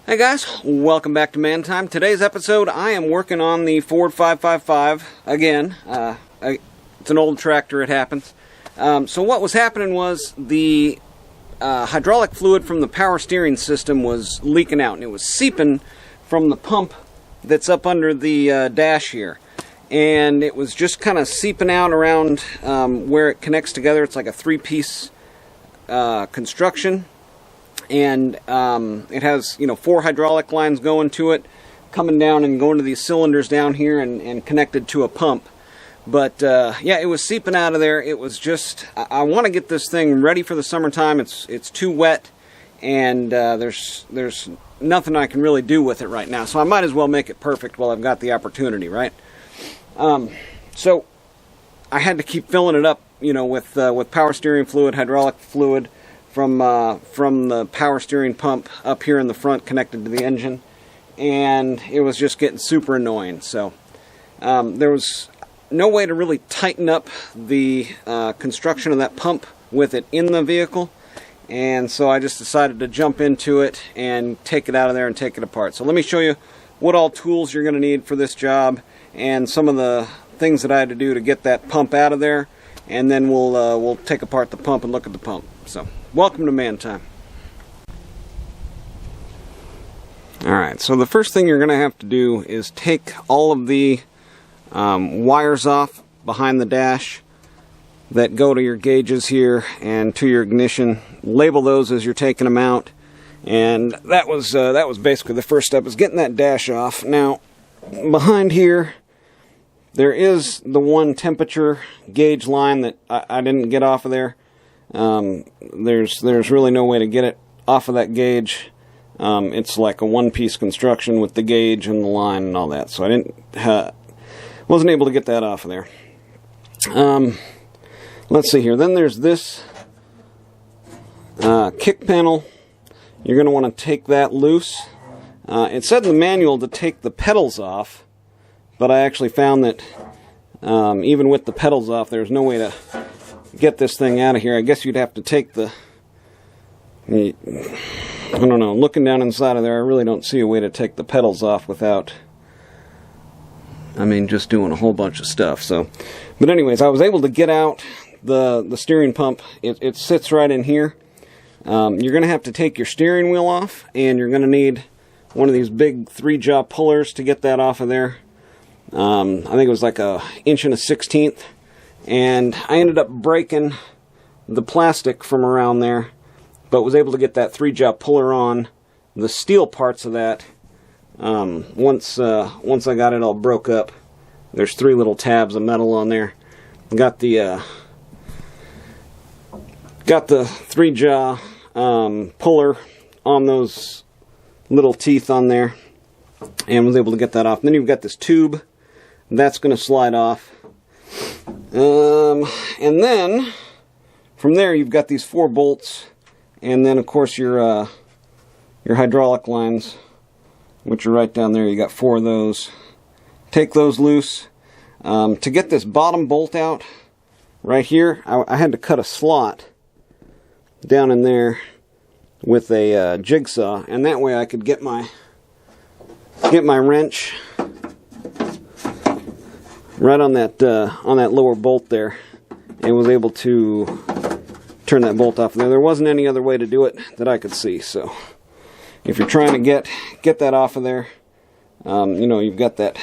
Hey guys, welcome back to Man Time. Today's episode, I am working on the Ford 555 again. It's an old tractor, it happens. So what was happening was the hydraulic fluid from the power steering system was leaking out, and it was seeping from the pump that's up under the dash here. And it was just kind of seeping out around where it connects together. It's like a three-piece construction. And it has, 4 hydraulic lines going to it, coming down and going to these cylinders down here and connected to a pump. But yeah, it was seeping out of there. It was just, I want to get this thing ready for the summertime. It's too wet, and there's nothing I can really do with it right now. So I might as well make it perfect while I've got the opportunity, right? So I had to keep filling it up, with power steering fluid, hydraulic fluid, from the power steering pump up here in the front connected to the engine, and it was just getting super annoying. So there was no way to really tighten up the construction of that pump with it in the vehicle, and so I just decided to jump into it and take it out of there and take it apart. So let me show you what all tools you're going to need for this job and some of the things that I had to do to get that pump out of there, and then we'll take apart the pump and look at the pump. So welcome to Man Time. Alright, so the first thing you're going to have to do is take all of the wires off behind the dash that go to your gauges here and to your ignition. Label those as you're taking them out, and that was basically the first step, is getting that dash off. Now, behind here, there is the one temperature gauge line that I didn't get off of there. There's really no way to get it off of that gauge. It's like a one-piece construction with the gauge and the line and all that, so I wasn't able to get that off of there. Let's see here. Then there's this kick panel. You're going to want to take that loose. It said in the manual to take the pedals off, but I actually found that even with the pedals off, there's no way to get this thing out of here. I guess you'd have to take I don't know, looking down inside of there, I really don't see a way to take the pedals off without, just doing a whole bunch of stuff. So, but anyways, I was able to get out the steering pump. It sits right in here. You're going to have to take your steering wheel off, and you're going to need one of these big 3-jaw pullers to get that off of there. I think it was like 1 1/16, and I ended up breaking the plastic from around there, but was able to get that 3-jaw puller on the steel parts of that. Once I got it all broke up, there's 3 little tabs of metal on there. Got the 3-jaw puller on those little teeth on there, and was able to get that off. And then you've got this tube that's going to slide off, and then from there you've got these 4 bolts, and then of course your hydraulic lines, which are right down there. You got 4 of those. Take those loose. To get this bottom bolt out right here, I had to cut a slot down in there with a jigsaw, and that way I could get my wrench right on that lower bolt there, and was able to turn that bolt off there. There wasn't any other way to do it that I could see. So if you're trying to get that off of there, you've got that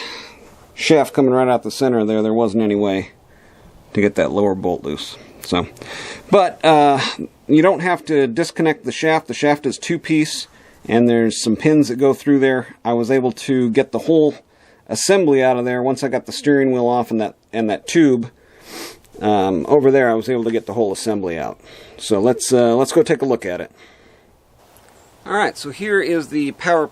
shaft coming right out the center there. There wasn't any way to get that lower bolt loose. So, but you don't have to disconnect the shaft. The shaft is 2-piece, and there's some pins that go through there. I was able to get the whole assembly out of there once I got the steering wheel off and that tube over there. I was able to get the whole assembly out. So let's go take a look at it. All right, so here is the power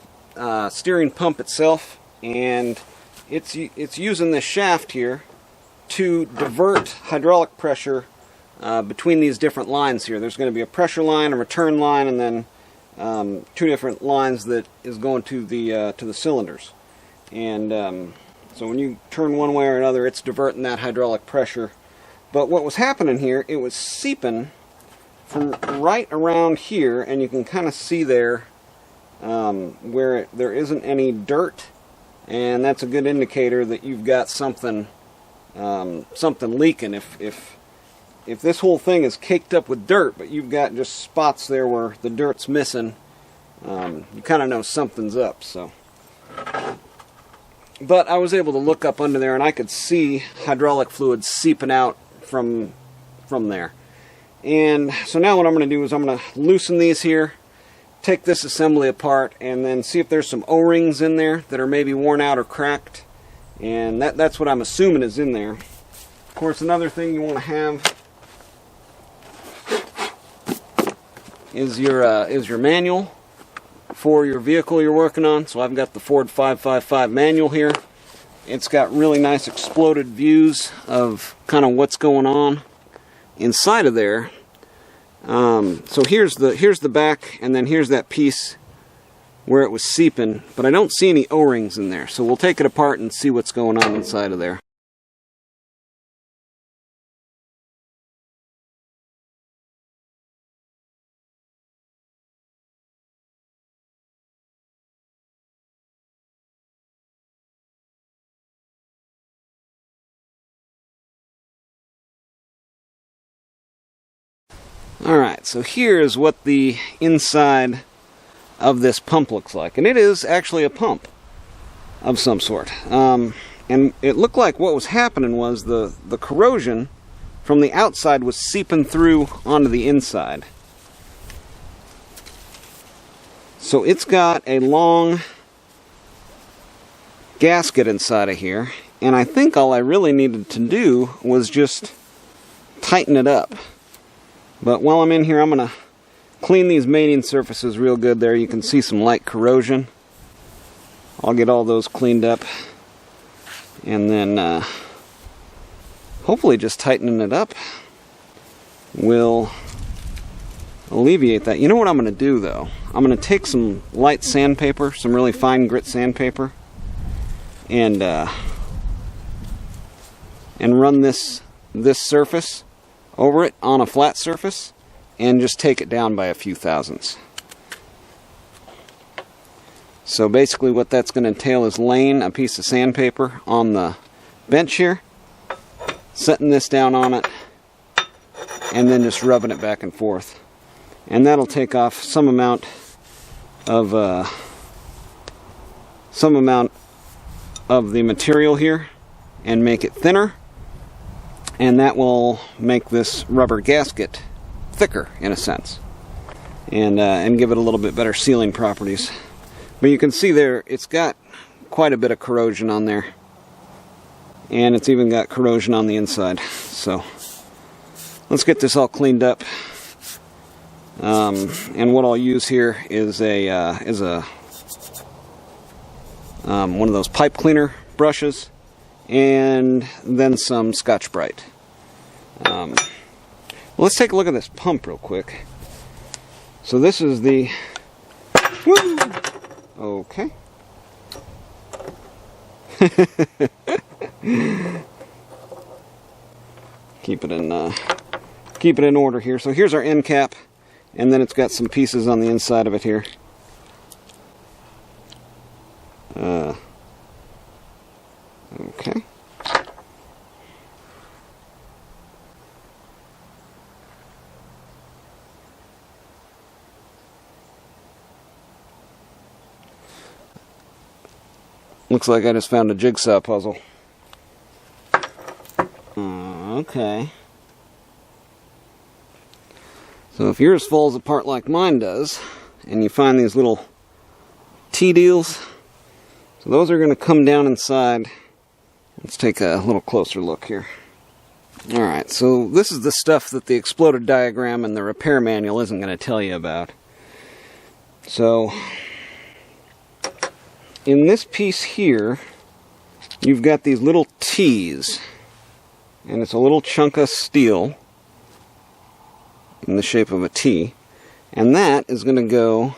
steering pump itself, and it's using this shaft here to divert hydraulic pressure between these different lines here. There's going to be a pressure line, a return line, and then 2 different lines that is going to the cylinders. And so when you turn one way or another, it's diverting that hydraulic pressure. But what was happening here, it was seeping from right around here, and you can kind of see there where there isn't any dirt, and that's a good indicator that you've got something leaking. If this whole thing is caked up with dirt, but you've got just spots there where the dirt's missing, you kind of know something's up. So, but I was able to look up under there, and I could see hydraulic fluid seeping out from there. And so now what I'm going to do is I'm going to loosen these here, take this assembly apart, and then see if there's some O-rings in there that are maybe worn out or cracked. And that's what I'm assuming is in there. Of course, another thing you want to have is your manual for your vehicle you're working on. So I've got the Ford 555 manual here. It's got really nice exploded views of kind of what's going on inside of there. So here's the back, and then here's that piece where it was seeping, but I don't see any O-rings in there. So we'll take it apart and see what's going on inside of there. Alright, so here's what the inside of this pump looks like. And it is actually a pump of some sort. And it looked like what was happening was the corrosion from the outside was seeping through onto the inside. So it's got a long gasket inside of here. And I think all I really needed to do was just tighten it up. But while I'm in here, I'm going to clean these mating surfaces real good there. You can see some light corrosion. I'll get all those cleaned up. And then hopefully just tightening it up will alleviate that. You know what I'm going to do though? I'm going to take some light sandpaper, some really fine grit sandpaper, and run this surface over it on a flat surface and just take it down by a few thousandths. So basically what that's going to entail is laying a piece of sandpaper on the bench here, setting this down on it, and then just rubbing it back and forth. And that'll take off some amount of the material here and make it thinner. And that will make this rubber gasket thicker, in a sense, and give it a little bit better sealing properties. But you can see there, it's got quite a bit of corrosion on there, and it's even got corrosion on the inside. So let's get this all cleaned up. And what I'll use here is one of those pipe cleaner brushes, and then some Scotch-Brite. Let's take a look at this pump real quick. So this is the... Woo! Okay. Keep it in order here. So here's our end cap, and then it's got some pieces on the inside of it here. Okay. Looks like I just found a jigsaw puzzle. Okay. So if yours falls apart like mine does, and you find these little T-deals, so those are going to come down inside. Let's take a little closer look here. Alright, so this is the stuff that the exploded diagram and the repair manual isn't going to tell you about. So, in this piece here, you've got these little T's, and it's a little chunk of steel in the shape of a T, and that is going to go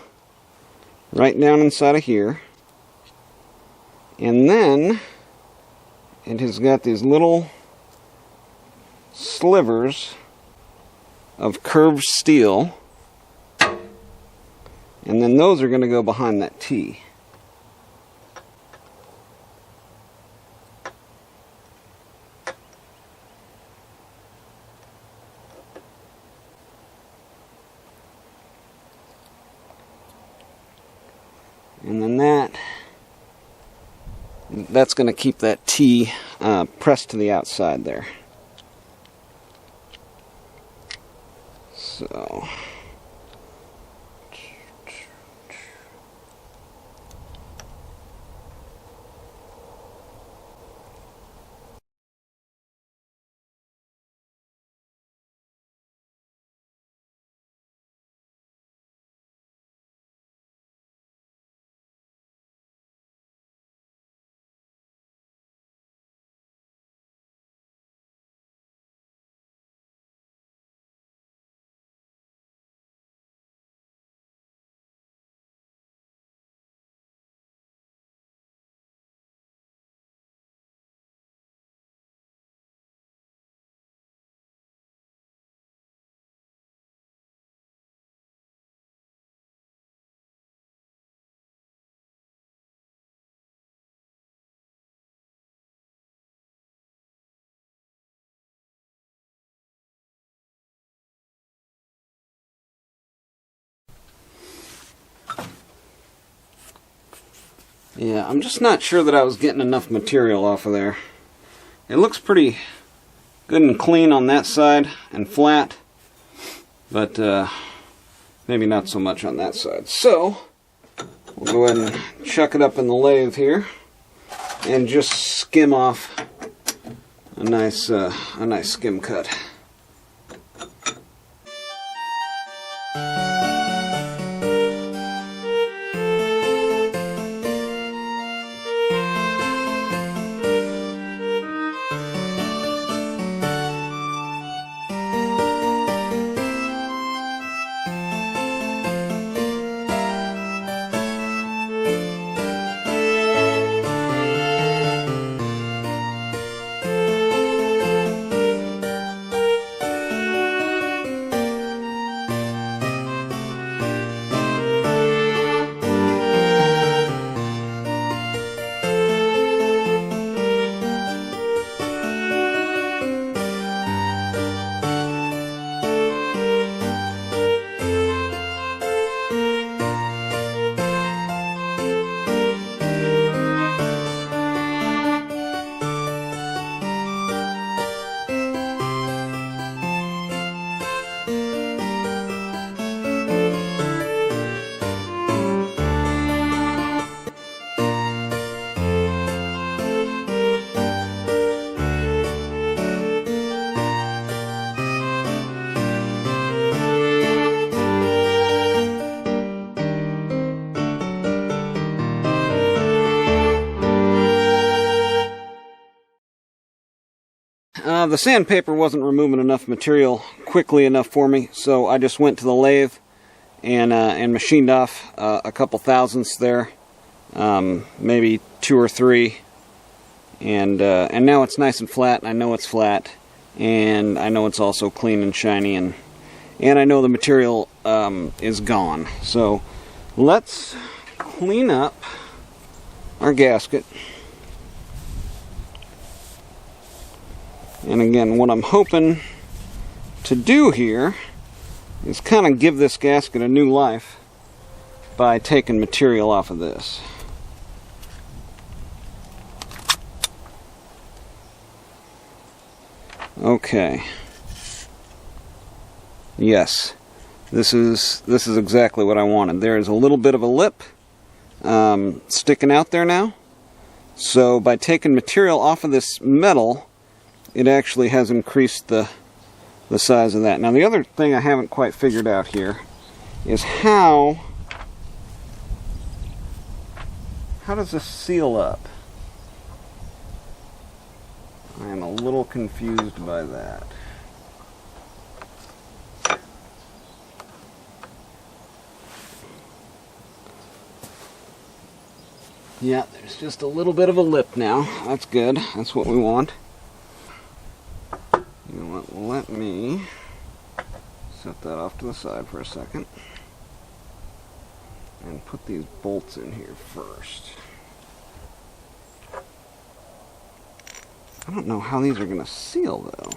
right down inside of here, and then it has got these little slivers of curved steel And then those are going to go behind that T. And then that's going to keep that T pressed to the outside there. So yeah, I'm just not sure that I was getting enough material off of there. It looks pretty good and clean on that side and flat, but maybe not so much on that side. So we'll go ahead and chuck it up in the lathe here and just skim off a nice skim cut. The sandpaper wasn't removing enough material quickly enough for me, so I just went to the lathe and machined off a couple thousandths there, maybe 2 or 3, and now it's nice and flat. And I know it's flat, and I know it's also clean and shiny, and I know the material is gone. So let's clean up our gasket. And again, what I'm hoping to do here is kind of give this gasket a new life by taking material off of this. Okay. Yes, this is exactly what I wanted. There is a little bit of a lip sticking out there now. So by taking material off of this metal, it actually has increased the size of that. Now the other thing I haven't quite figured out here is how does this seal up? I am a little confused by that. Yeah, there's just a little bit of a lip now. That's good. That's what we want. You know what, let me set that off to the side for a second. and put these bolts in here first. I don't know how these are going to seal though.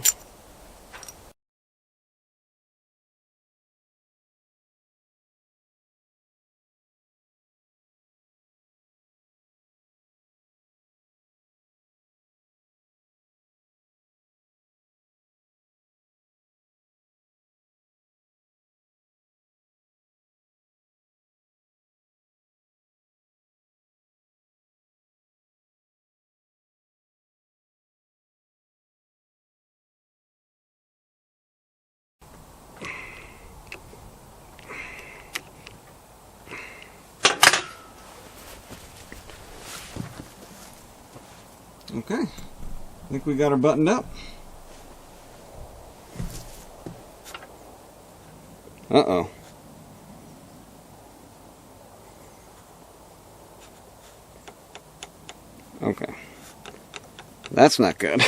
Okay, I think we got her buttoned up. Uh-oh. Okay. That's not good.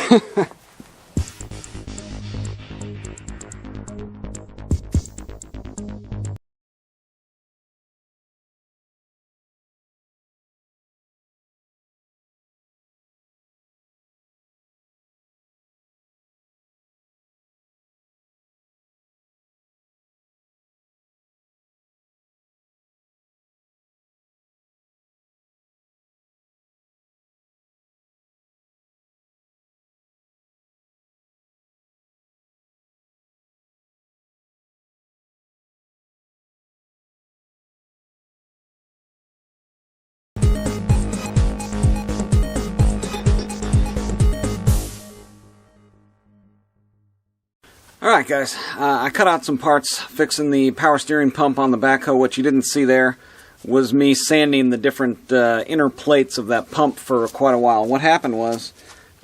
Alright guys, I cut out some parts fixing the power steering pump on the backhoe. What you didn't see there was me sanding the different inner plates of that pump for quite a while. What happened was,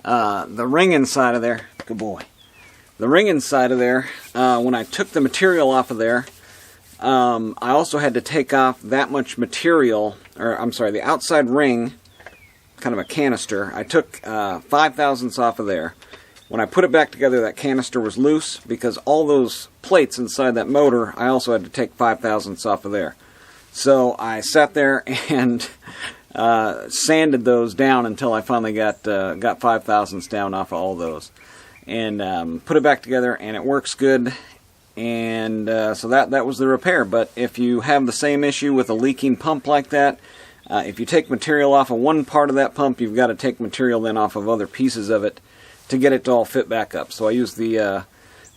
the ring inside of there, good boy, the ring inside of there, when I took the material off of there, I also had to take off that much material, or I'm sorry, the outside ring, kind of a canister. I took 5 thousandths off of there. When I put it back together, that canister was loose because all those plates inside that motor, I also had to take 5 thousandths off of there. So I sat there and sanded those down until I finally got 5 thousandths down off of all those, and put it back together, and it works good. And so that was the repair. But if you have the same issue with a leaking pump like that, if you take material off of one part of that pump, you've got to take material then off of other pieces of it to get it to all fit back up. So I used the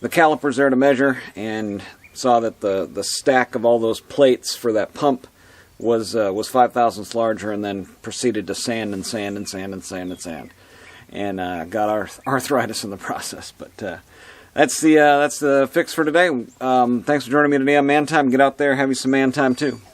calipers there to measure, and saw that the stack of all those plates for that pump was 5 thousandths larger, and then proceeded to sand and sand and sand and sand and sand, and got arthritis in the process. But that's the fix for today. Thanks for joining me today on Man Time. Get out there, have you some man time too.